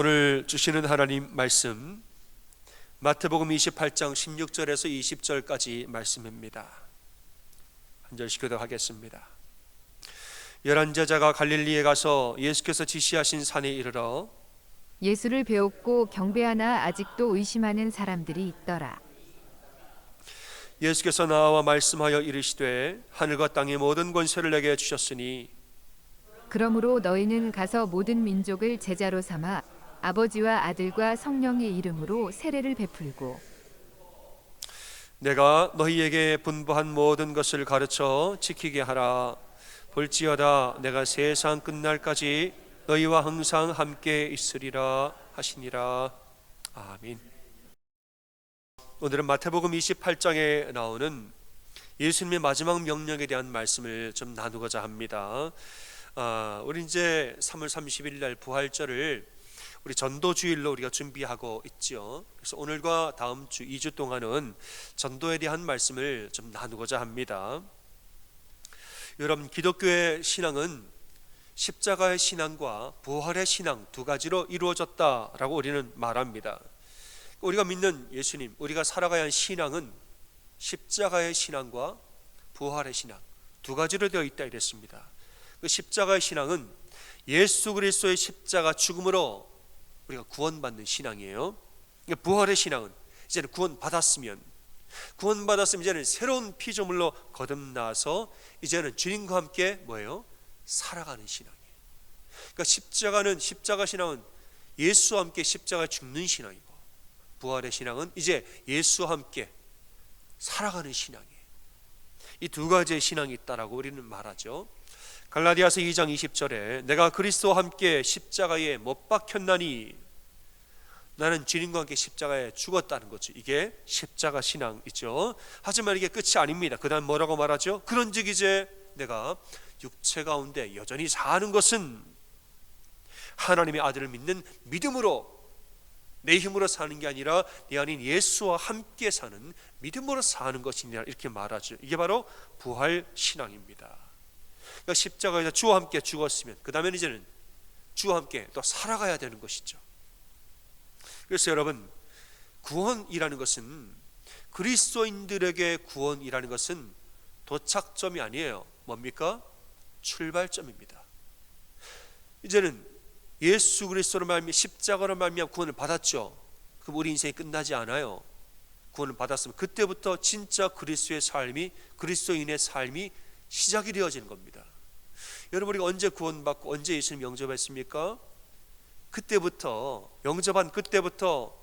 오늘 주시는 하나님 말씀 마태복음 28장 16절에서 20절까지 말씀입니다. 한 절씩 교독하겠습니다. 11제자가 갈릴리에 가서 예수께서 지시하신 산에 이르러 예수를 배웠고 경배하나 아직도 의심하는 사람들이 있더라. 예수께서 나와 말씀하여 이르시되 하늘과 땅의 모든 권세를 내게 주셨으니 그러므로 너희는 가서 모든 민족을 제자로 삼아 아버지와 아들과 성령의 이름으로 세례를 베풀고 내가 너희에게 분부한 모든 것을 가르쳐 지키게 하라. 볼지어다 내가 세상 끝날까지 너희와 항상 함께 있으리라 하시니라. 아멘. 오늘은 마태복음 28장에 나오는 예수님의 마지막 명령에 대한 말씀을 좀 나누고자 합니다. 우리 이제 3월 30일 날 부활절을 우리 전도주일로 우리가 준비하고 있죠. 그래서 오늘과 다음 주 2주 동안은 전도에 대한 말씀을 좀 나누고자 합니다. 여러분, 기독교의 신앙은 십자가의 신앙과 부활의 신앙 두 가지로 이루어졌다라고 우리는 말합니다. 우리가 믿는 예수님, 우리가 살아가야 할 신앙은 십자가의 신앙과 부활의 신앙 두 가지로 되어 있다 이랬습니다. 그 십자가의 신앙은 예수 그리스도의 십자가 죽음으로 우리가 구원받는 신앙이에요. 부활의 신앙은 이제는 구원받았으면 이제는 새로운 피조물로 거듭나서 이제는 주님과 함께 뭐예요? 살아가는 신앙이에요. 그러니까 십자가 신앙은 예수와 함께 십자가에 죽는 신앙이고, 부활의 신앙은 이제 예수와 함께 살아가는 신앙이에요. 이 두 가지의 신앙이 있다라고 우리는 말하죠. 갈라디아서 2장 20절에 내가 그리스도와 함께 십자가에 못 박혔나니 나는 주님과 함께 십자가에 죽었다는 거죠. 이게 십자가 신앙이죠. 하지만 이게 끝이 아닙니다. 그 다음 뭐라고 말하죠? 그런즉 이제 내가 육체 가운데 여전히 사는 것은 하나님의 아들을 믿는 믿음으로, 내 힘으로 사는 게 아니라 내 안인 예수와 함께 사는 믿음으로 사는 것이니라, 이렇게 말하죠. 이게 바로 부활 신앙입니다. 그러니까 십자가에서 주와 함께 죽었으면 그 다음에 이제는 주와 함께 또 살아가야 되는 것이죠. 그래서 여러분, 구원이라는 것은, 그리스도인들에게 구원이라는 것은 도착점이 아니에요. 뭡니까? 출발점입니다. 이제는 예수 그리스도로 말미암아 십자가로 말미암아 구원을 받았죠. 그럼 우리 인생이 끝나지 않아요. 구원을 받았으면 그때부터 진짜 그리스도의 삶이, 그리스도인의 삶이 시작이 되어지는 겁니다. 여러분, 우리가 언제 구원받고 언제 예수님 영접했습니까? 그때부터, 영접한 그때부터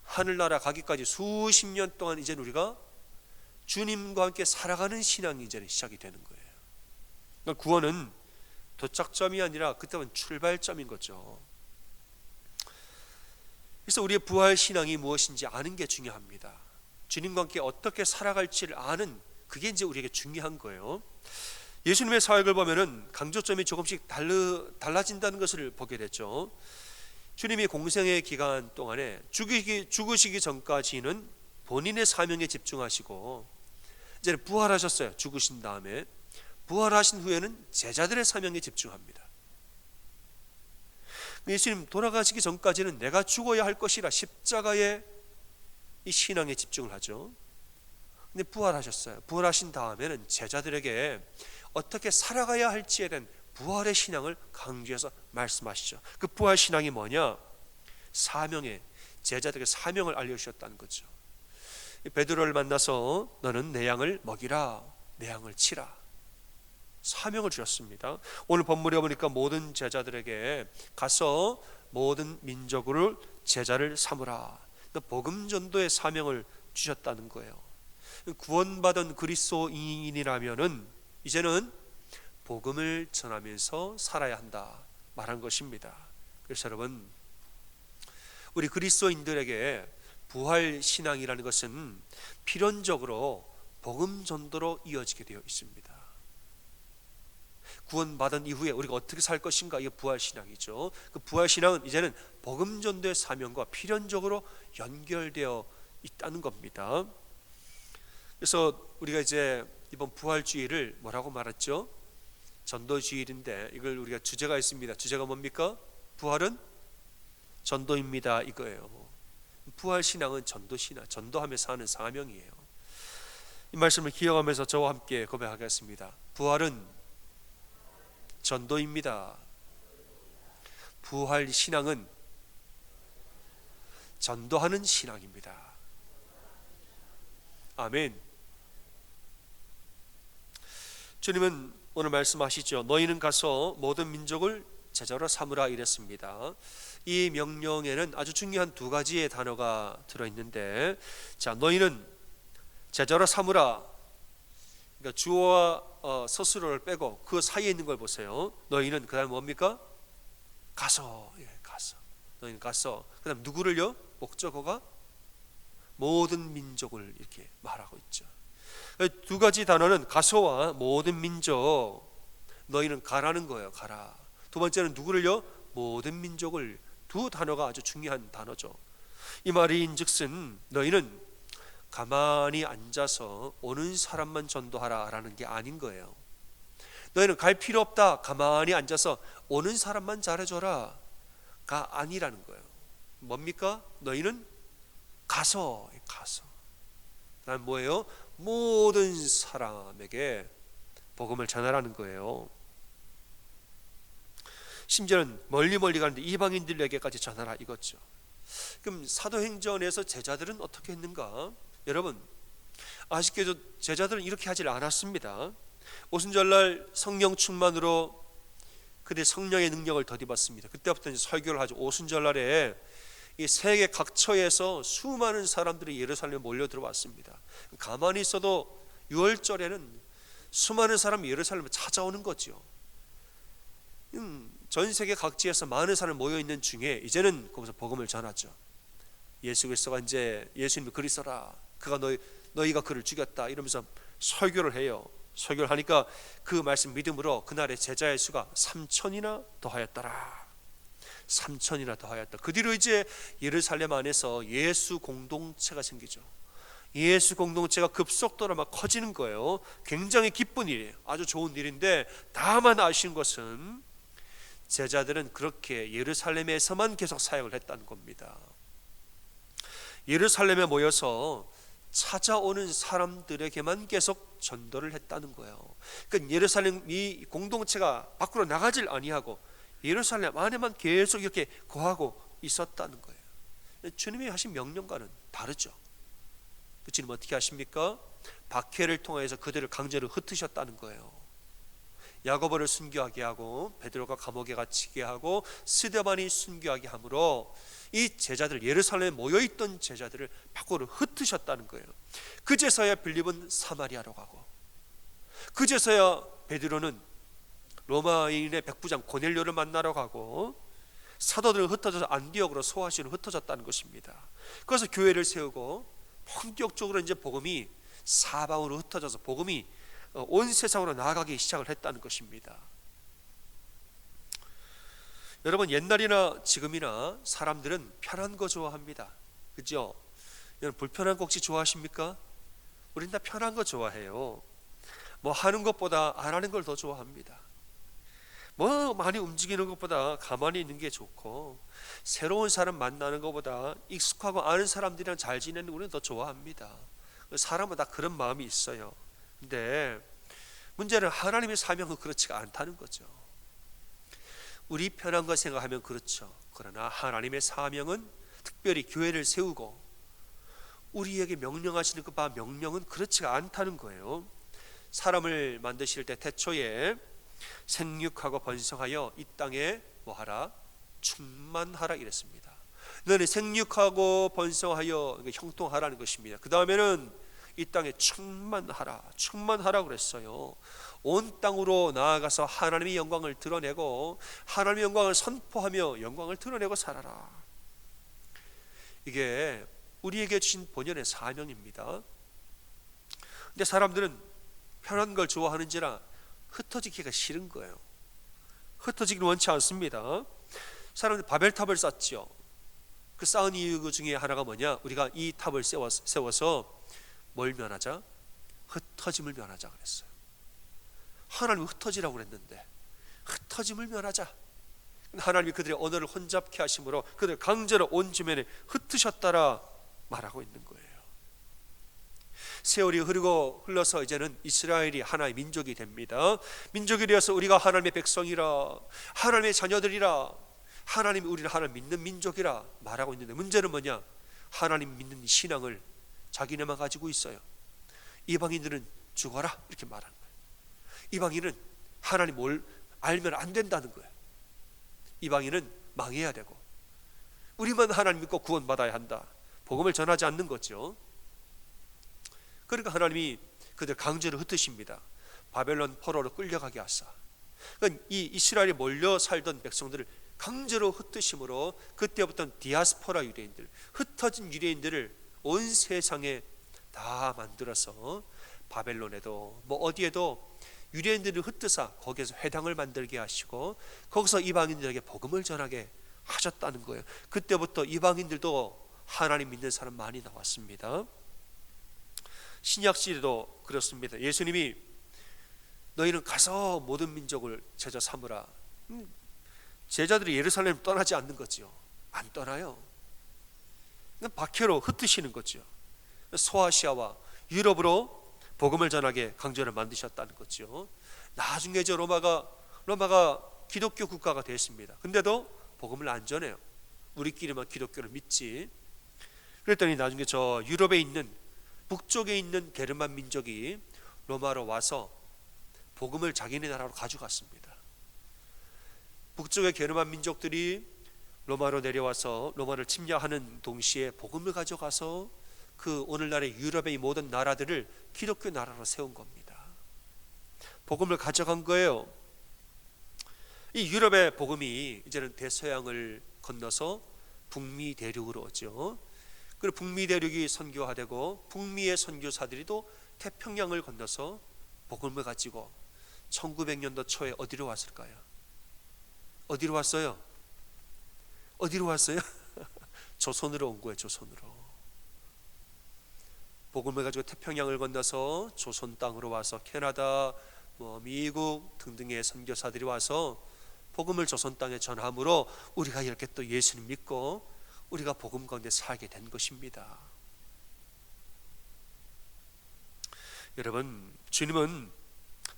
하늘나라 가기까지 수십 년 동안 이제는 우리가 주님과 함께 살아가는 신앙이 이제는 시작이 되는 거예요. 그러니까 구원은 도착점이 아니라 그때는 출발점인 거죠. 그래서 우리의 부활 신앙이 무엇인지 아는 게 중요합니다. 주님과 함께 어떻게 살아갈지를 아는, 그게 이제 우리에게 중요한 거예요. 예수님의 사역을 보면은 강조점이 조금씩 달라진다는 것을 보게 됐죠. 주님이 공생의 기간 동안에 죽으시기 전까지는 본인의 사명에 집중하시고, 이제 부활하셨어요. 죽으신 다음에 부활하신 후에는 제자들의 사명에 집중합니다. 예수님 돌아가시기 전까지는 내가 죽어야 할 것이라 십자가의 이 신앙에 집중을 하죠. 근데 부활하셨어요. 부활하신 다음에는 제자들에게 어떻게 살아가야 할지에 대한 부활의 신앙을 강조해서 말씀하시죠. 그 부활 신앙이 뭐냐? 사명에, 제자들에게 사명을 알려주셨다는 거죠. 베드로를 만나서 너는 내 양을 먹이라, 내 양을 치라, 사명을 주셨습니다. 오늘 본문에 보니까 모든 제자들에게 가서 모든 민족을 제자를 삼으라, 복음 전도의 사명을 주셨다는 거예요. 구원받은 그리스도인이라면은 이제는 복음을 전하면서 살아야 한다 말한 것입니다. 그래서 여러분, 우리 그리스도인들에게 부활 신앙이라는 것은 필연적으로 복음 전도로 이어지게 되어 있습니다. 구원받은 이후에 우리가 어떻게 살 것인가, 이게 부활 신앙이죠. 그 부활 신앙은 이제는 복음 전도의 사명과 필연적으로 연결되어 있다는 겁니다. 그래서 우리가 이제 이번 부활주일을 뭐라고 말했죠? 전도주일인데 이걸 우리가 주제가 있습니다. 주제가 뭡니까? 부활은 전도입니다 이거예요. 부활신앙은 전도신앙, 전도하며 사는 사명이에요. 이 말씀을 기억하면서 저와 함께 고백하겠습니다. 부활은 전도입니다. 부활신앙은 전도하는 신앙입니다. 아멘. 주님은 오늘 말씀하시죠. 너희는 가서 모든 민족을 제자로 삼으라 이랬습니다. 이 명령에는 아주 중요한 두 가지의 단어가 들어있는데, 자, 너희는 제자로 삼으라. 그러니까 주어와 서술어를 빼고 그 사이에 있는 걸 보세요. 너희는 그 다음에 뭡니까? 가서. 가서. 너희는 가서. 그 다음 누구를요? 목적어가 모든 민족을 이렇게 말하고 있죠. 두 가지 단어는 가서와 모든 민족. 너희는 가라는 거예요. 가라. 두 번째는 누구를요? 모든 민족을. 두 단어가 아주 중요한 단어죠. 이 말인즉슨 너희는 가만히 앉아서 오는 사람만 전도하라라는 게 아닌 거예요. 너희는 갈 필요 없다. 가만히 앉아서 오는 사람만 잘해줘라 가 아니라는 거예요. 뭡니까? 너희는 가서. 그다음 뭐예요? 모든 사람에게 복음을 전하라는 거예요. 심지어는 멀리 가는데 이방인들에게까지 전하라 이거죠. 그럼 사도행전에서 제자들은 어떻게 했는가? 여러분, 아쉽게도 제자들은 이렇게 하질 않았습니다. 오순절날 성령 충만으로 그들 성령의 능력을 덧입었습니다. 그때부터 이제 설교를 하죠. 오순절날에 이 세계 각처에서 수많은 사람들이 예루살렘에 몰려 들어왔습니다. 가만히 있어도 6월절에는 수많은 사람이 예루살렘에 찾아오는 거죠. 전 세계 각지에서 많은 사람이 모여 있는 중에 이제는 거기서 복음을 전하죠. 예수 그리스도가 이제 예수님이 그리스도라. 그가 너희가 그를 죽였다. 이러면서 설교를 해요. 설교를 하니까 그 말씀 믿음으로 그날의 제자의 수가 3,000이나 더하였더라. 3,000이나 더하였다. 그 뒤로 이제 예루살렘 안에서 예수 공동체가 생기죠. 예수 공동체가 급속도로 막 커지는 거예요. 굉장히 기쁜 일이에요. 아주 좋은 일인데, 다만 아쉬운 것은 제자들은 그렇게 예루살렘에서만 계속 사역을 했다는 겁니다. 예루살렘에 모여서 찾아오는 사람들에게만 계속 전도를 했다는 거예요. 그러니까 예루살렘 이 공동체가 밖으로 나가질 아니하고 예루살렘 안에만 계속 이렇게 거하고 있었다는 거예요. 주님이 하신 명령과는 다르죠. 그 주님 어떻게 하십니까? 박해를 통해서 그들을 강제로 흩으셨다는 거예요. 야고보를 순교하게 하고 베드로가 감옥에 갇히게 하고 스데반이 순교하게 함으로 이 제자들, 예루살렘에 모여있던 제자들을 밖으로 흩으셨다는 거예요. 그제서야 빌립은 사마리아로 가고, 그제서야 베드로는 로마인의 백부장 고넬료를 만나러 가고, 사도들은 흩어져서 안디옥으로 소아시로 흩어졌다는 것입니다. 그래서 교회를 세우고 본격적으로 이제 복음이 사방으로 흩어져서 복음이 온 세상으로 나아가기 시작을 했다는 것입니다. 여러분, 옛날이나 지금이나 사람들은 편한 거 좋아합니다. 그죠? 여러분, 불편한 거 혹시 좋아하십니까? 우린 다 편한 거 좋아해요. 뭐 하는 것보다 안 하는 걸 더 좋아합니다. 뭐 많이 움직이는 것보다 가만히 있는 게 좋고, 새로운 사람 만나는 것보다 익숙하고 아는 사람들이랑 잘 지내는 거 우리는 더 좋아합니다. 사람은 다 그런 마음이 있어요. 근데 문제는 하나님의 사명은 그렇지가 않다는 거죠. 우리 편한 거 생각하면 그렇죠. 그러나 하나님의 사명은 특별히 교회를 세우고 우리에게 명령하시는 그 바 명령은 그렇지가 않다는 거예요. 사람을 만드실 때 태초에 생육하고 번성하여 이 땅에 뭐하라? 충만하라 이랬습니다. 너는 생육하고 번성하여 형통하라는 것입니다. 그 다음에는 이 땅에 충만하라 그랬어요. 온 땅으로 나아가서 하나님의 영광을 드러내고 하나님의 영광을 선포하며 영광을 드러내고 살아라. 이게 우리에게 주신 본연의 사명입니다. 근데 사람들은 편한 걸 좋아하는지라 흩어지기가 싫은 거예요. 흩어지기는 원치 않습니다. 사람들이 바벨탑을 쌓지요. 그 쌓은 이유 중에 하나가 뭐냐? 우리가 이 탑을 세워서 뭘 면하자? 흩어짐을 면하자 그랬어요. 하나님 흩어지라고 그랬는데 흩어짐을 면하자. 하나님이 그들의 언어를 혼잡케 하심으로 그들 강제로 온 주변에 흩으셨다라 말하고 있는 거예요. 세월이 흘러서 이제는 이스라엘이 하나의 민족이 됩니다. 민족이 되어서 우리가 하나님의 백성이라, 하나님의 자녀들이라, 하나님이 우리를 하나님 믿는 민족이라 말하고 있는데, 문제는 뭐냐? 하나님 믿는 신앙을 자기네만 가지고 있어요. 이방인들은 죽어라 이렇게 말하는 거예요. 이방인은 하나님 뭘 알면 안 된다는 거예요. 이방인은 망해야 되고, 우리만 하나님 믿고 구원받아야 한다. 복음을 전하지 않는 거죠. 그러니까 하나님이 그들 강제로 흩으십니다. 바벨론 포로로 끌려가게 하사. 그러니까 이 이스라엘에 몰려 살던 백성들을 강제로 흩으심으로 그때부터는 디아스포라 유대인들, 흩어진 유대인들을 온 세상에 다 만들어서 바벨론에도 뭐 어디에도 유대인들을 흩으사 거기에서 회당을 만들게 하시고 거기서 이방인들에게 복음을 전하게 하셨다는 거예요. 그때부터 이방인들도 하나님 믿는 사람 많이 나왔습니다. 신약 시대도 그렇습니다. 예수님이 너희는 가서 모든 민족을 제자 삼으라. 제자들이 예루살렘을 떠나지 않는 거죠. 안 떠나요. 박해로 흩으시는 거죠. 소아시아와 유럽으로 복음을 전하게 강제로 만드셨다는 거죠. 나중에 로마가 기독교 국가가 됐습니다. 근데도 복음을 안 전해요. 우리끼리만 기독교를 믿지. 그랬더니 나중에 저 유럽에 있는 북쪽에 있는 게르만 민족이 로마로 와서 복음을 자기네 나라로 가져갔습니다. 북쪽의 게르만 민족들이 로마로 내려와서 로마를 침략하는 동시에 복음을 가져가서 그 오늘날의 유럽의 모든 나라들을 기독교 나라로 세운 겁니다. 복음을 가져간 거예요. 이 유럽의 복음이 이제는 대서양을 건너서 북미 대륙으로 오죠. 그리고 북미 대륙이 선교화되고 북미의 선교사들이 또 태평양을 건너서 복음을 가지고 1900년도 초에 어디로 왔을까요? 어디로 왔어요? 어디로 왔어요? 조선으로 온 거예요. 조선으로. 복음을 가지고 태평양을 건너서 조선 땅으로 와서 캐나다, 미국 등등의 선교사들이 와서 복음을 조선 땅에 전함으로 우리가 이렇게 또 예수님 믿고 우리가 복음 가운데 살게 된 것입니다. 여러분, 주님은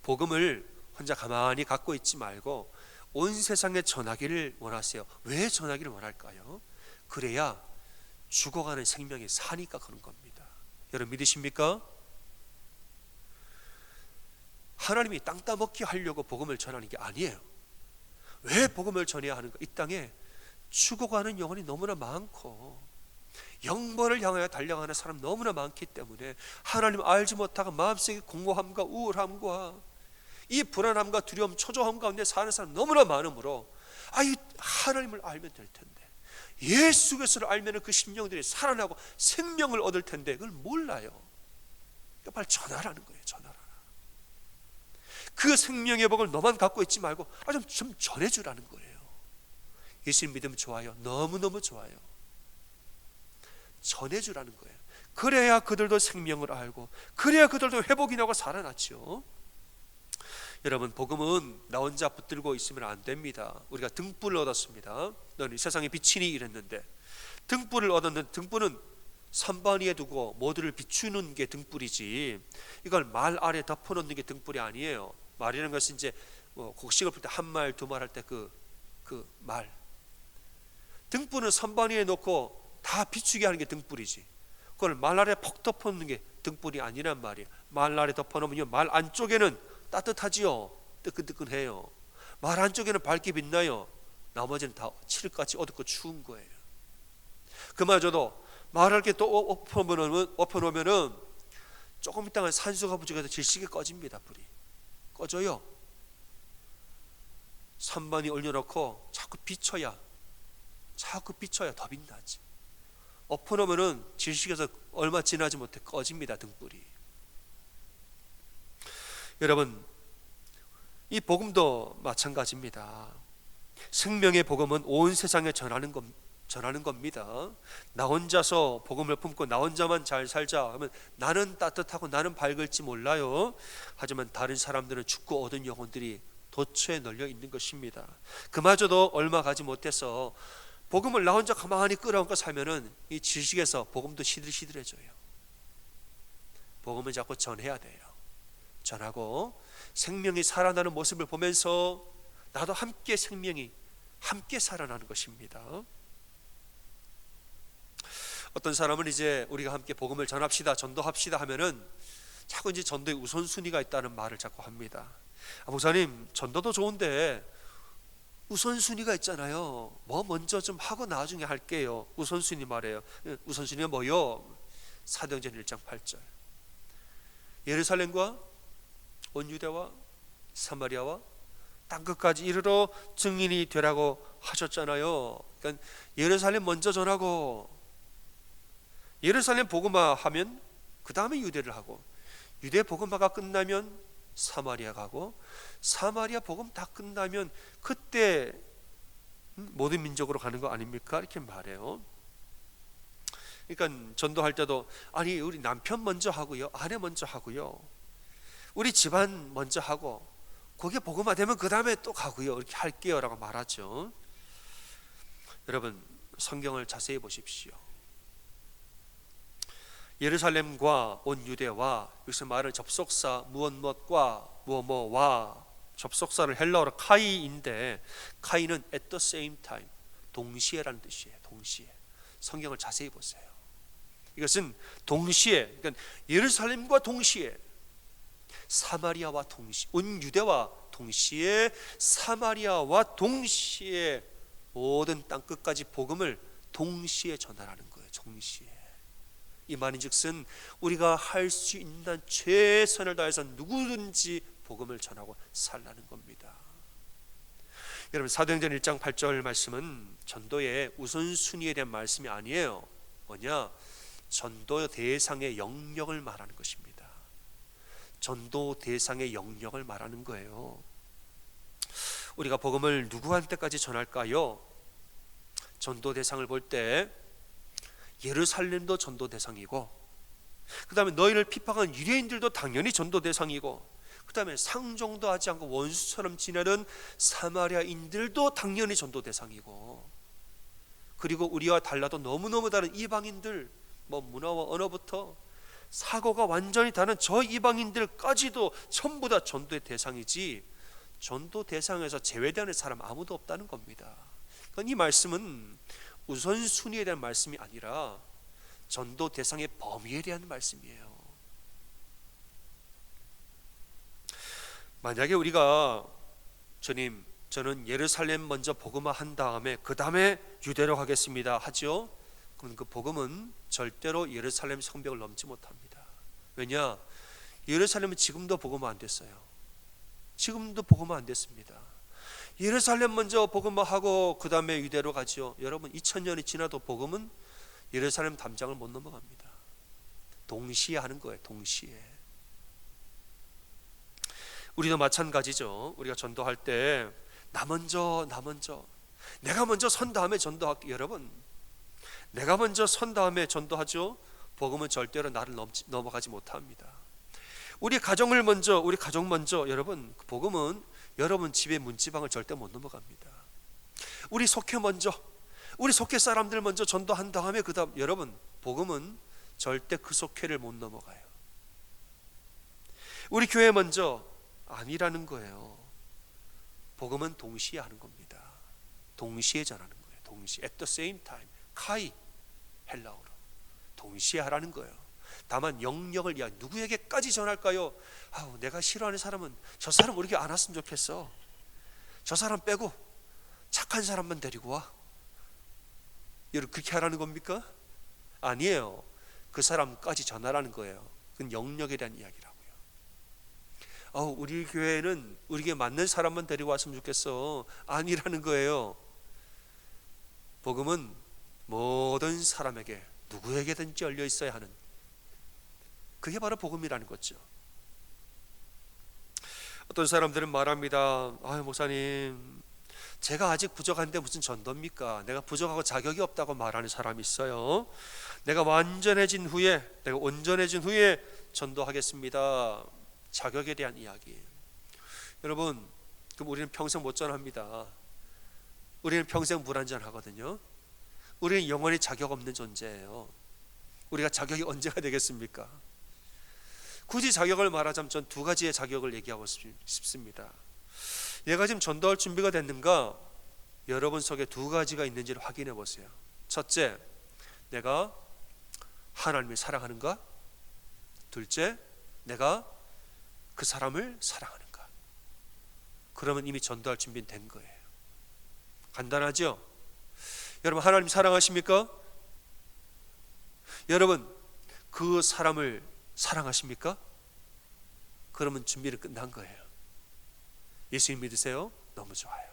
복음을 혼자 가만히 갖고 있지 말고 온 세상에 전하기를 원하세요. 왜 전하기를 원할까요? 그래야 죽어가는 생명이 사니까 그런 겁니다. 여러분 믿으십니까? 하나님이 땅 따먹기 하려고 복음을 전하는 게 아니에요. 왜 복음을 전해야 하는가? 이 땅에 죽어가는 영혼이 너무나 많고 영벌을 향하여 달려가는 사람 너무나 많기 때문에 하나님 알지 못하고 마음속에 공허함과 우울함과 이 불안함과 두려움, 초조함 가운데 사는 사람 너무나 많으므로 이 하나님을 알면 될 텐데, 예수 그리스도를 알면 그 심령들이 살아나고 생명을 얻을 텐데 그걸 몰라요. 그러니까 빨리 전하라는 거예요. 전하라. 그 생명의 복을 너만 갖고 있지 말고 좀 전해주라는 거예요. 예수님 믿으면 좋아요. 너무너무 좋아요. 전해주라는 거예요. 그래야 그들도 생명을 알고 그래야 그들도 회복이 나고 살아났죠. 여러분, 복음은 나 혼자 붙들고 있으면 안 됩니다. 우리가 등불을 얻었습니다. 너는 이 세상의 빛이니 이랬는데, 등불을 얻었는데 등불은 선반 위에 두고 모두를 비추는 게 등불이지 이걸 말 아래 덮어놓는 게 등불이 아니에요. 말이라는 것은 이제 곡식을 풀 때 한 말 두 말 할 때 그 말, 등불은 선반 위에 놓고 다 비추게 하는 게 등불이지 그걸 말 아래 퍽 덮어놓는 게 등불이 아니란 말이에요. 말 아래 덮어놓으면 말 안쪽에는 따뜻하지요. 뜨끈뜨끈해요. 말 안쪽에는 밝게 빛나요. 나머지는 다 칠흑같이 어둡고 추운 거예요. 그마저도 말을 이렇게 또 엎어놓으면은 조금 있다가 산소가 부족해서 질식이 꺼집니다. 불이 꺼져요. 선반이 올려놓고 자꾸 비춰야 더 빛나지. 엎어놓으면은 질식해서 얼마 지나지 못해 꺼집니다. 등불이. 여러분, 이 복음도 마찬가지입니다. 생명의 복음은 온 세상에 전하는 겁니다. 나 혼자서 복음을 품고 나 혼자만 잘 살자 하면 나는 따뜻하고 나는 밝을지 몰라요. 하지만 다른 사람들은 죽고 얻은 영혼들이 도처에 널려 있는 것입니다. 그마저도 얼마 가지 못해서 복음을 나 혼자 가만히 끌어안고 살면은 이 지식에서 복음도 시들시들해져요. 복음을 자꾸 전해야 돼요. 전하고 생명이 살아나는 모습을 보면서 나도 함께 생명이 함께 살아나는 것입니다. 어떤 사람은 이제 우리가 함께 복음을 전합시다, 전도합시다 하면은 자꾸 이제 전도의 우선순위가 있다는 말을 자꾸 합니다. 목사님, 전도도 좋은데 우선순위가 있잖아요. 뭐 먼저 좀 하고 나중에 할게요. 우선순위 말이에요. 우선순위가 뭐요? 사도행전 1장 8절. 예루살렘과 온 유대와 사마리아와 땅끝까지 이르러 증인이 되라고 하셨잖아요. 그러니까 예루살렘 먼저 전하고, 예루살렘 복음화 하면 그 다음에 유대를 하고, 유대 복음화가 끝나면 사마리아 가고, 사마리아 복음 다 끝나면 그때 모든 민족으로 가는 거 아닙니까? 이렇게 말해요. 그러니까 전도할 때도 아니 우리 남편 먼저 하고요, 아내 먼저 하고요, 우리 집안 먼저 하고, 그게 복음화 되면 그 다음에 또 가고요, 이렇게 할게요 라고 말하죠. 여러분, 성경을 자세히 보십시오. 예루살렘과 온 유대와, 여기서 말을 접속사 무엇과 뭐뭐와, 접속사를 헬라어로 카이인데, 카이는 at the same time, 동시에라는 뜻이에요. 동시에. 성경을 자세히 보세요. 이것은 동시에, 그러니까 예루살렘과 동시에, 사마리아와 동시에, 온 유대와 동시에, 사마리아와 동시에 모든 땅 끝까지 복음을 동시에 전하라는 거예요. 동시에. 이 말인즉슨 우리가 할 수 있는 최선을 다해서 누구든지 복음을 전하고 살라는 겁니다. 여러분, 사도행전 1장 8절 말씀은 전도의 우선순위에 대한 말씀이 아니에요. 뭐냐? 전도 대상의 영역을 말하는 것입니다. 전도 대상의 영역을 말하는 거예요. 우리가 복음을 누구한테까지 전할까요? 전도 대상을 볼 때 예루살렘도 전도 대상이고, 그 다음에 너희를 핍박한 유대인들도 당연히 전도 대상이고, 그 다음에 상종도 하지 않고 원수처럼 지내는 사마리아인들도 당연히 전도 대상이고, 그리고 우리와 달라도 너무너무 다른 이방인들, 뭐 문화와 언어부터 사고가 완전히 다른 저 이방인들까지도 전부 다 전도의 대상이지, 전도 대상에서 제외되는 사람 아무도 없다는 겁니다. 그러니까 이 말씀은 우선순위에 대한 말씀이 아니라 전도 대상의 범위에 대한 말씀이에요. 만약에 우리가 주님, 저는 예루살렘 먼저 복음화 한 다음에 그 다음에 유대로 가겠습니다 하죠. 그럼 그 복음은 절대로 예루살렘 성벽을 넘지 못합니다. 왜냐? 예루살렘은 지금도 복음화 안 됐어요. 지금도 복음화 안 됐습니다. 예루살렘 먼저 복음화하고 그 다음에 유대로 가죠. 여러분, 2000년이 지나도 복음은 예루살렘 담장을 못 넘어갑니다. 동시에 하는 거예요. 동시에. 우리도 마찬가지죠. 우리가 전도할 때 나 먼저 내가 먼저 선 다음에 전도할게. 여러분, 내가 먼저 선 다음에 전도하죠. 복음은 절대로 나를 넘어가지 못합니다. 우리 가족 먼저, 여러분, 복음은 여러분 집의 문지방을 절대 못 넘어갑니다. 우리 속회 먼저, 우리 속회 사람들 먼저 전도한 다음에 그 다음, 여러분, 복음은 절대 그 속회를 못 넘어가요. 우리 교회 먼저 아니라는 거예요. 복음은 동시에 하는 겁니다. 동시에 전하는 거예요. 동시에, at the same time, 카이, 헬라어로 동시에 하라는 거예요. 다만 영역을, 야, 누구에게까지 전할까요? 내가 싫어하는 사람은 저 사람 우리 교회 안 왔으면 좋겠어. 저 사람 빼고 착한 사람만 데리고 와. 여러분, 그렇게 하라는 겁니까? 아니에요. 그 사람까지 전하라는 거예요. 그건 영역에 대한 이야기라고요. 우리 교회는 우리에게 맞는 사람만 데리고 왔으면 좋겠어. 아니라는 거예요. 복음은 모든 사람에게, 누구에게든지 열려 있어야 하는, 그게 바로 복음이라는 거죠. 어떤 사람들은 말합니다. 목사님, 제가 아직 부족한데 무슨 전도입니까? 내가 부족하고 자격이 없다고 말하는 사람이 있어요. 내가 완전해진 후에, 내가 온전해진 후에 전도하겠습니다. 자격에 대한 이야기. 여러분, 그럼 우리는 평생 못 전합니다. 우리는 평생 물 한잔 하거든요. 우리는 영원히 자격 없는 존재예요. 우리가 자격이 언제가 되겠습니까? 굳이 자격을 말하자면 전 두 가지의 자격을 얘기하고 싶습니다. 내가 지금 전도할 준비가 됐는가? 여러분 속에 두 가지가 있는지를 확인해 보세요. 첫째, 내가 하나님을 사랑하는가? 둘째, 내가 그 사람을 사랑하는가? 그러면 이미 전도할 준비는 된 거예요. 간단하죠? 여러분, 하나님 사랑하십니까? 여러분, 그 사람을 사랑하십니까? 그러면 준비는 끝난 거예요. 예수님 믿으세요? 너무 좋아요.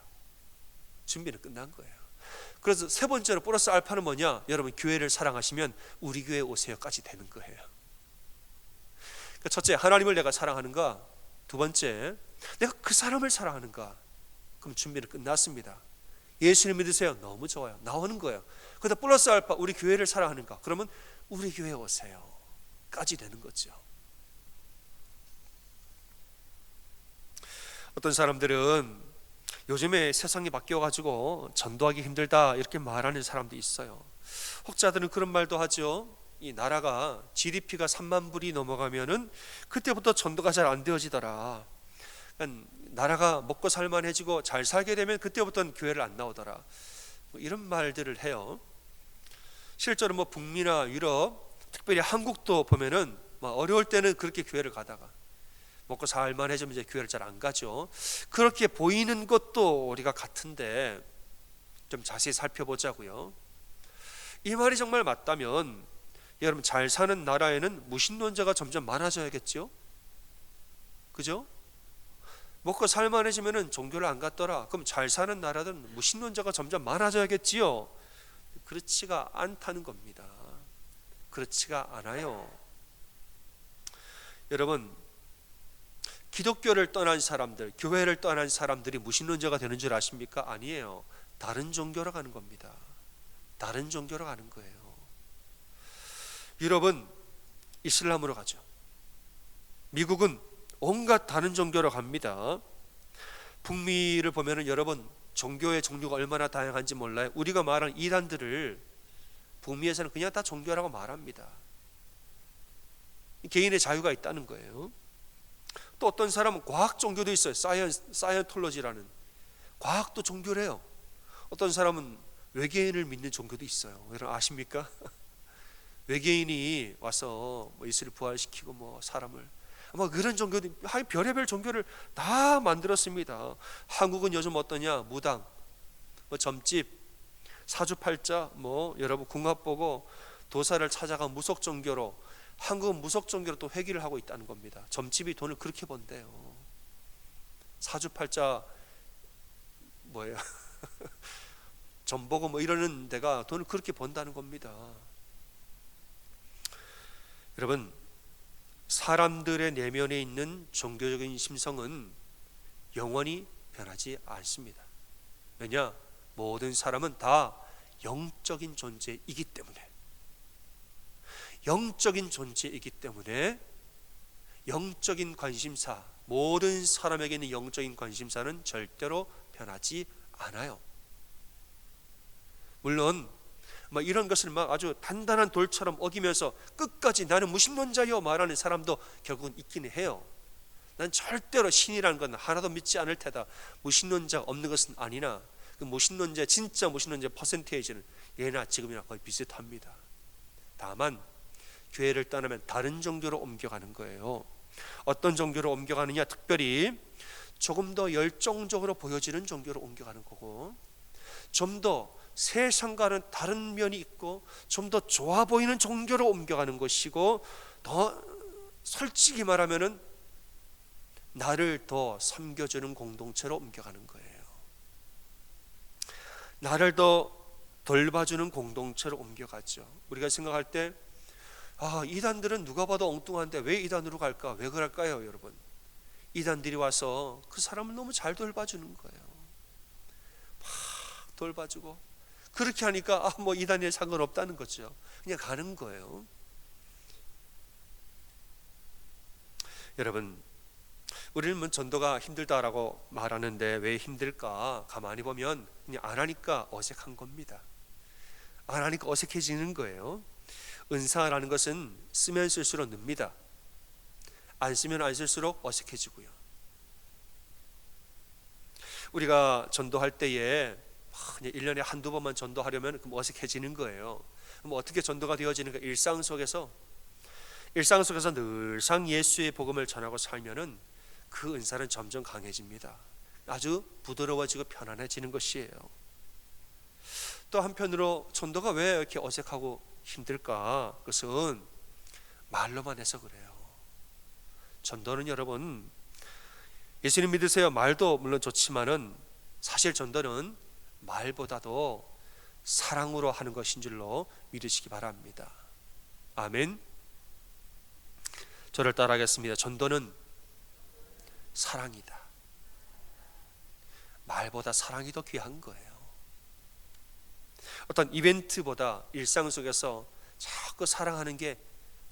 준비는 끝난 거예요. 그래서 세 번째로 플러스 알파는 뭐냐? 여러분, 교회를 사랑하시면 우리 교회에 오세요까지 되는 거예요. 그러니까 첫째, 하나님을 내가 사랑하는가? 두 번째, 내가 그 사람을 사랑하는가? 그럼 준비는 끝났습니다. 예수님 믿으세요? 너무 좋아요. 나오는 거예요. 그러다 플러스 알파, 우리 교회를 사랑하는가? 그러면 우리 교회에 오세요 까지 되는 거죠. 어떤 사람들은 요즘에 세상이 바뀌어가지고 전도하기 힘들다 이렇게 말하는 사람도 있어요. 혹자들은 그런 말도 하죠. 이 나라가 GDP가 3만 불이 넘어가면은 그때부터 전도가 잘 안 되어지더라. 그러니까 나라가 먹고 살만해지고 잘 살게 되면 그때부터는 교회를 안 나오더라. 뭐 이런 말들을 해요. 실제로 뭐 북미나 유럽, 특별히 한국도 보면은 뭐 어려울 때는 그렇게 교회를 가다가 먹고 살만해지면 이제 교회를 잘 안 가죠. 그렇게 보이는 것도 우리가 같은데 좀 자세히 살펴보자고요. 이 말이 정말 맞다면 여러분, 잘 사는 나라에는 무신론자가 점점 많아져야겠죠. 그죠? 먹고 살만해지면은 종교를 안 갔더라. 그럼 잘 사는 나라들은 무신론자가 점점 많아져야겠지요. 그렇지가 않다는 겁니다. 그렇지가 않아요. 여러분, 기독교를 떠난 사람들, 교회를 떠난 사람들이 무신론자가 되는 줄 아십니까? 아니에요. 다른 종교로 가는 겁니다. 다른 종교로 가는 거예요. 유럽은 이슬람으로 가죠. 미국은 온갖 다른 종교로 갑니다. 북미를 보면은 여러분, 종교의 종류가 얼마나 다양한지 몰라요. 우리가 말하는 이단들을 북미에서는 그냥 다 종교라고 말합니다. 개인의 자유가 있다는 거예요. 또 어떤 사람은 과학 종교도 있어요. 사이언톨로지라는 과학도 종교래요. 어떤 사람은 외계인을 믿는 종교도 있어요. 여러분 아십니까? 외계인이 와서 뭐 예수를 부활시키고 뭐 사람을 아마 그런 종교도 별의별 종교를 다 만들었습니다. 한국은 요즘 어떠냐? 무당, 뭐 점집, 사주팔자, 뭐 여러분 궁합 보고 도사를 찾아가 무속 종교로, 한국은 무속 종교로 또 회귀를 하고 있다는 겁니다. 점집이 돈을 그렇게 번대요. 사주팔자 뭐예요? 점보고 뭐 이러는 데가 돈을 그렇게 번다는 겁니다. 여러분, 사람들의 내면에 있는 종교적인 심성은 영원히 변하지 않습니다. 왜냐? 모든 사람은 다 영적인 존재이기 때문에, 영적인 존재이기 때문에 영적인 관심사, 모든 사람에게 있는 영적인 관심사는 절대로 변하지 않아요. 물론 막 이런 것을 막 아주 단단한 돌처럼 어기면서 끝까지 나는 무신론자요 말하는 사람도 결국은 있기는 해요. 난 절대로 신이라는 건 하나도 믿지 않을 테다, 무신론자가 없는 것은 아니나, 그 무신론자, 진짜 무신론자 퍼센테이지는 예나 지금이나 거의 비슷합니다. 다만 교회를 떠나면 다른 종교로 옮겨가는 거예요. 어떤 종교로 옮겨가느냐? 특별히 조금 더 열정적으로 보여지는 종교로 옮겨가는 거고, 좀 더 세상과는 다른 면이 있고 좀 더 좋아 보이는 종교로 옮겨가는 것이고, 더 솔직히 말하면은 나를 더 섬겨주는 공동체로 옮겨가는 거예요. 나를 더 돌봐주는 공동체로 옮겨가죠. 우리가 생각할 때 이단들은 누가 봐도 엉뚱한데 왜 이단으로 갈까? 왜 그럴까요, 여러분? 이단들이 와서 그 사람을 너무 잘 돌봐주는 거예요. 막 돌봐주고, 그렇게 하니까 뭐 이단에 상관없다는 거죠. 그냥 가는 거예요. 여러분, 우리는 뭐 전도가 힘들다라고 말하는데 왜 힘들까? 가만히 보면 그냥 안 하니까 어색한 겁니다. 안 하니까 어색해지는 거예요. 은사라는 것은 쓰면 쓸수록 늡니다. 안 쓰면 안 쓸수록 어색해지고요. 우리가 전도할 때에 1년에 한두 번만 전도하려면 어색해지는 거예요. 그럼 어떻게 전도가 되어지는가? 일상 속에서 늘상 예수의 복음을 전하고 살면은 그 은사는 점점 강해집니다. 아주 부드러워지고 편안해지는 것이에요. 또 한편으로 전도가 왜 이렇게 어색하고 힘들까? 그것은 말로만 해서 그래요. 전도는 여러분, 예수님 믿으세요 말도 물론 좋지만은 사실 전도는 말보다도 사랑으로 하는 것인 줄로 믿으시기 바랍니다. 아멘. 저를 따라하겠습니다. 전도는 사랑이다. 말보다 사랑이 더 귀한 거예요. 어떤 이벤트보다 일상 속에서 자꾸 사랑하는 게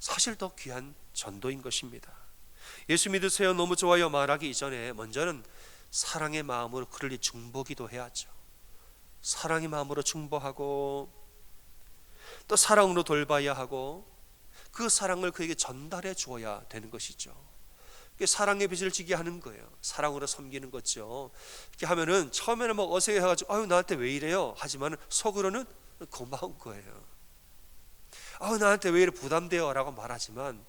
사실 더 귀한 전도인 것입니다. 예수 믿으세요 너무 좋아요 말하기 이전에 먼저는 사랑의 마음으로 그를 중보기도 해야죠. 사랑의 마음으로 중보하고 또 사랑으로 돌봐야 하고 그 사랑을 그에게 전달해 주어야 되는 것이죠. 사랑의 빚을 지게 하는 거예요. 사랑으로 섬기는 거죠. 이렇게 하면은 처음에는 막 어색해가지고 아유 나한테 왜 이래요 하지만 속으로는 고마운 거예요. 아유 나한테 왜 이래 부담돼요 라고 말하지만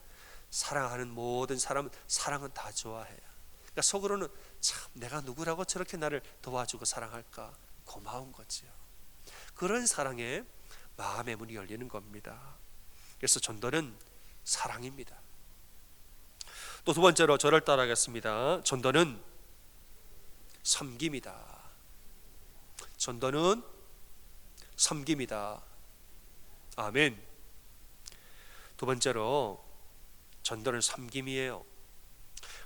사랑하는 모든 사람은 사랑은 다 좋아해요. 그러니까 속으로는 참 내가 누구라고 저렇게 나를 도와주고 사랑할까 고마운 거죠. 그런 사랑에 마음의 문이 열리는 겁니다. 그래서 전도는 사랑입니다. 또 두 번째로 저를 따라하겠습니다. 전도는 섬김이다. 전도는 섬김이다. 아멘. 두 번째로 전도는 섬김이에요.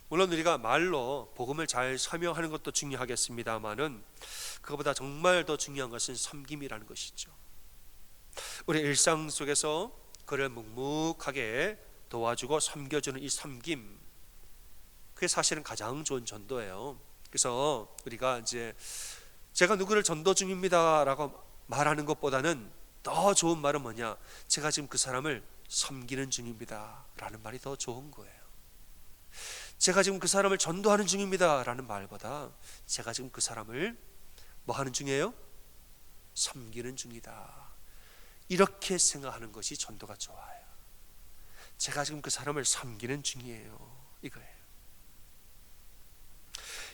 물론 우리가 말로 복음을 잘 설명하는 것도 중요하겠습니다만은 그것보다 정말 더 중요한 것은 섬김이라는 것이죠. 우리 일상 속에서 그를 묵묵하게 도와주고 섬겨주는 이 섬김, 그게 사실은 가장 좋은 전도예요. 그래서 우리가 이제 제가 누구를 전도 중입니다라고 말하는 것보다는 더 좋은 말은 뭐냐? 제가 지금 그 사람을 섬기는 중입니다라는 말이 더 좋은 거예요. 제가 지금 그 사람을 전도하는 중입니다라는 말보다 제가 지금 그 사람을 뭐 하는 중이에요? 섬기는 중이다. 이렇게 생각하는 것이 전도가 좋아요. 제가 지금 그 사람을 섬기는 중이에요. 이거예요.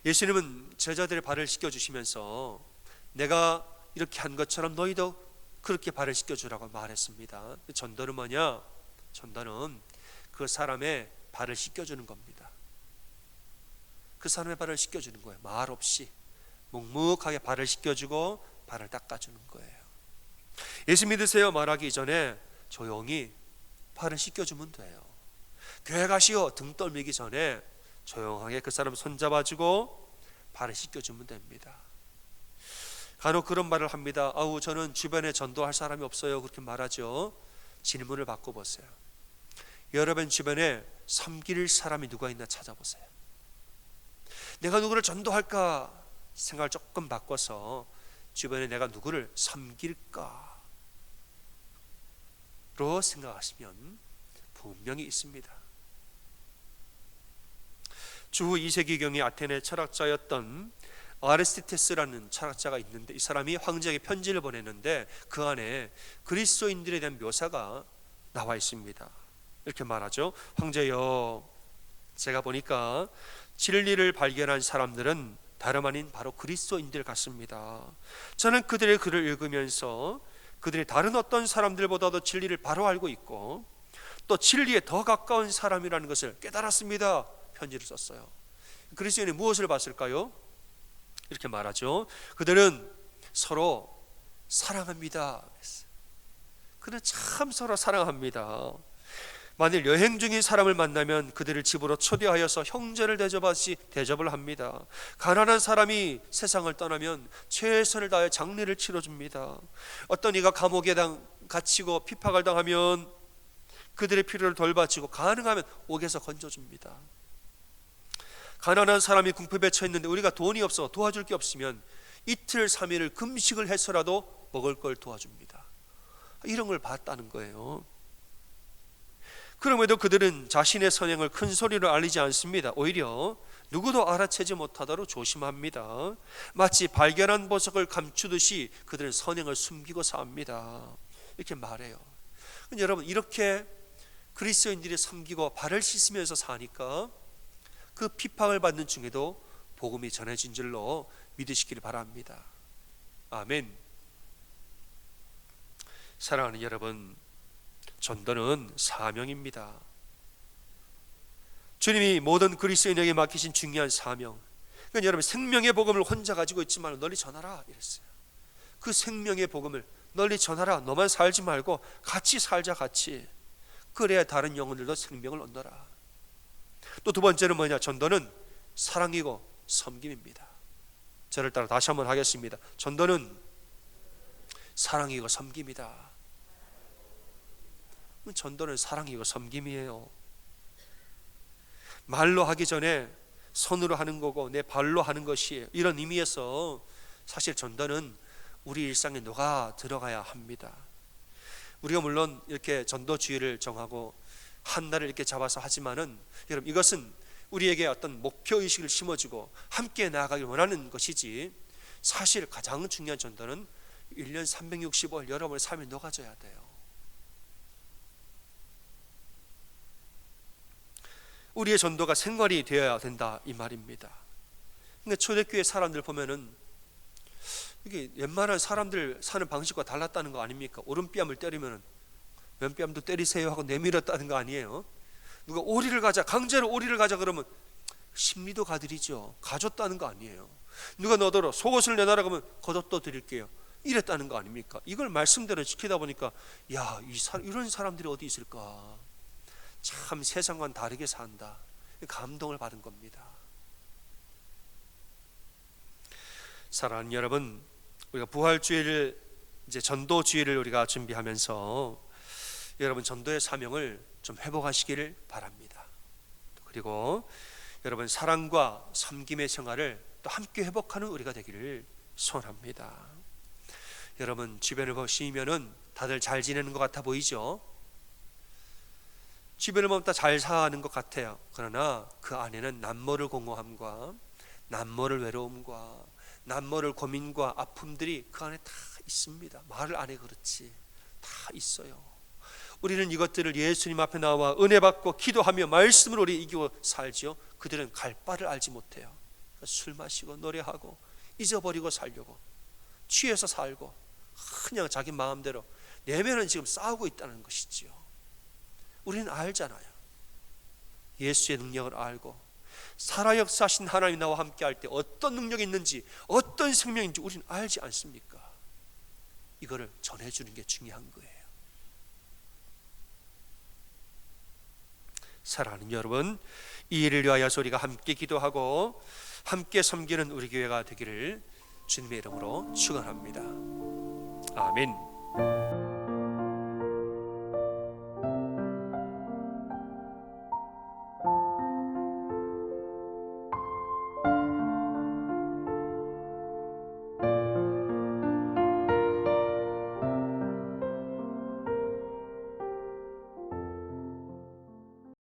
예수님은 제자들의 발을 씻겨주시면서 내가 이렇게 한 것처럼 너희도 그렇게 발을 씻겨주라고 말했습니다. 전도는 뭐냐? 전도는 그 사람의 발을 씻겨주는 겁니다. 그 사람의 발을 씻겨주는 거예요. 말 없이 묵묵하게 발을 씻겨주고 발을 닦아주는 거예요. 예수 믿으세요 말하기 이전에 조용히 발을 씻겨주면 돼요. 교회 가시오 등 떨미기 전에 조용하게 그 사람 손잡아주고 발을 씻겨주면 됩니다. 간혹 그런 말을 합니다. 아우 저는 주변에 전도할 사람이 없어요. 그렇게 말하죠. 질문을 바꿔보세요. 여러분 주변에 섬길 사람이 누가 있나 찾아보세요. 내가 누구를 전도할까 생각을 조금 바꿔서 주변에 내가 누구를 섬길까로 생각하시면 분명히 있습니다. 주후 2세기경의 아테네 철학자였던 아리스티테스라는 철학자가 있는데 이 사람이 황제에게 편지를 보냈는데 그 안에 그리스도인들에 대한 묘사가 나와 있습니다. 이렇게 말하죠. 황제여, 제가 보니까 진리를 발견한 사람들은 다름 아닌 바로 그리스도인들 같습니다. 저는 그들의 글을 읽으면서 그들이 다른 어떤 사람들보다도 진리를 바로 알고 있고 또 진리에 더 가까운 사람이라는 것을 깨달았습니다. 편지를 썼어요. 그리스도인이 무엇을 봤을까요? 이렇게 말하죠. 그들은 서로 사랑합니다. 그들은 참 서로 사랑합니다. 만일 여행 중인 사람을 만나면 그들을 집으로 초대하여서 형제를 대접하듯이 대접을 합니다. 가난한 사람이 세상을 떠나면 최선을 다해 장례를 치러줍니다. 어떤 이가 감옥에 갇히고 핍박을 당하면 그들의 필요를 돌봐주고 가능하면 옥에서 건져줍니다. 가난한 사람이 궁핍에 처했는데 우리가 돈이 없어 도와줄 게 없으면 이틀 3일을 금식을 해서라도 먹을 걸 도와줍니다. 이런 걸 봤다는 거예요. 그럼에도 그들은 자신의 선행을 큰 소리로 알리지 않습니다. 오히려 누구도 알아채지 못하도록 조심합니다. 마치 발견한 보석을 감추듯이 그들은 선행을 숨기고 삽니다. 이렇게 말해요. 여러분, 이렇게 그리스도인들이 섬기고 발을 씻으면서 사니까 그 핍박을 받는 중에도 복음이 전해진 줄로 믿으시기를 바랍니다. 아멘. 사랑하는 여러분, 전도는 사명입니다. 주님이 모든 그리스도인에게 맡기신 중요한 사명. 그러니까 여러분, 생명의 복음을 혼자 가지고 있지 말고 널리 전하라 이랬어요. 그 생명의 복음을 널리 전하라. 너만 살지 말고 같이 살자, 같이. 그래야 다른 영혼들도 생명을 얻노라. 또 두 번째는 뭐냐? 전도는 사랑이고 섬김입니다. 저를 따라 다시 한번 하겠습니다. 전도는 사랑이고 섬김이다. 전도는 사랑이고 섬김이에요. 말로 하기 전에 손으로 하는 거고 내 발로 하는 것이에요. 이런 의미에서 사실 전도는 우리 일상에 녹아 들어가야 합니다. 우리가 물론 이렇게 전도 주의를 정하고 한 날을 이렇게 잡아서 하지만은 여러분, 이것은 우리에게 어떤 목표의식을 심어주고 함께 나아가길 원하는 것이지, 사실 가장 중요한 전도는 1년 365일 여러분의 삶에 녹아져야 돼요. 우리의 전도가 생활이 되어야 된다, 이 말입니다. 그러니까 초대교회 사람들 보면은 이게 웬만한 사람들 사는 방식과 달랐다는 거 아닙니까? 오른뺨을 때리면 왼뺨도 때리세요 하고 내밀었다는 거 아니에요? 누가 오리를 가자, 강제로 오리를 가자 그러면 심리도 가드리죠. 가줬다는 거 아니에요. 누가 너더러 속옷을 내놔라 그러면 겉옷도 드릴게요, 이랬다는 거 아닙니까? 이걸 말씀대로 지키다 보니까 야, 이런 사람들이 어디 있을까? 참 세상과는 다르게 산다, 감동을 받은 겁니다. 사랑하는 여러분, 우리가 부활주의를, 이제 전도주의를 우리가 준비하면서 여러분 전도의 사명을 좀 회복하시기를 바랍니다. 그리고 여러분 사랑과 섬김의 생활을 또 함께 회복하는 우리가 되기를 소원합니다. 여러분 주변을 보시면은 다들 잘 지내는 것 같아 보이죠? 주변을 보면 다 잘 사는 것 같아요. 그러나 그 안에는 남모를 공허함과 남모를 외로움과 남모를 고민과 아픔들이 그 안에 다 있습니다. 말을 안 해 그렇지, 다 있어요. 우리는 이것들을 예수님 앞에 나와 은혜 받고 기도하며 말씀으로 우리 이기고 살지요. 그들은 갈 바를 알지 못해요. 술 마시고 노래하고 잊어버리고 살려고, 취해서 살고 그냥 자기 마음대로 내면은 지금 싸우고 있다는 것이지요. 우리는 알잖아요. 예수의 능력을 알고 살아 역사하신 하나님 나와 함께 할 때 어떤 능력이 있는지, 어떤 생명인지 우리는 알지 않습니까? 이거를 전해주는 게 중요한 거예요. 사랑하는 여러분, 이 일을 위하여서 우리가 함께 기도하고 함께 섬기는 우리 교회가 되기를 주님의 이름으로 축원합니다. 아멘.